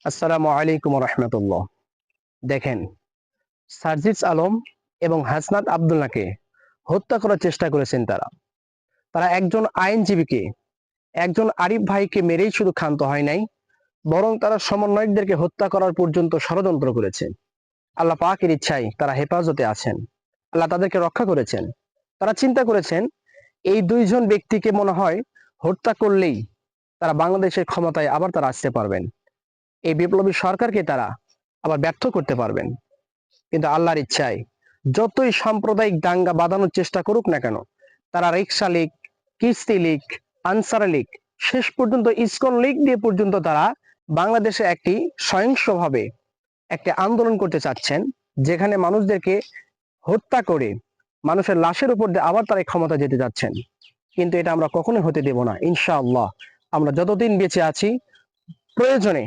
আসসালামু আলাইকুম রহমতুল্লাহ। দেখেন, সার্জিস আলম এবং হাসনাত আব্দুল্লাহকে হত্যা করার চেষ্টা করেছেন তারা। তারা একজন আইনজীবীকে, একজন আরিফ ভাইকে মেরেই শুধু ক্ষান্ত হয় নাই, বরং তারা সমন্বয়কদেরকে হত্যা করার পর্যন্ত ষড়যন্ত্র করেছে। আল্লাহ পাকের ইচ্ছায় তারা হেফাজতে আছেন, আল্লাহ তাদেরকে রক্ষা করেছেন। তারা চিন্তা করেছেন এই দুইজন ব্যক্তিকে মনে হয় হত্যা করলেই তারা বাংলাদেশের ক্ষমতায় আবার তারা আসতে পারবেন, এই বিপ্লবী সরকারকে তারা আবার ব্যর্থ করতে পারবেন। কিন্তু আল্লাহর ইচ্ছায় যতই সাম্প্রদায়িক দাঙ্গা বাঁধানোর চেষ্টা করুক না কেন, তারা রিক্সা লীগ, কিস্তি লীগ, আনসার লীগ, শেষ পর্যন্ত ইসকন লীগ দিয়ে পর্যন্ত তারা বাংলাদেশে একটি সহিংসভাবে একটি আন্দোলন করতে চাচ্ছেন, যেখানে মানুষদেরকে হত্যা করে মানুষের লাশের উপর দিয়ে আবার তারা ক্ষমতা যেতে যাচ্ছেন। কিন্তু এটা আমরা কখনোই হতে দেব না ইনশাআল্লাহ। আমরা যতদিন বেঁচে আছি, প্রয়োজনে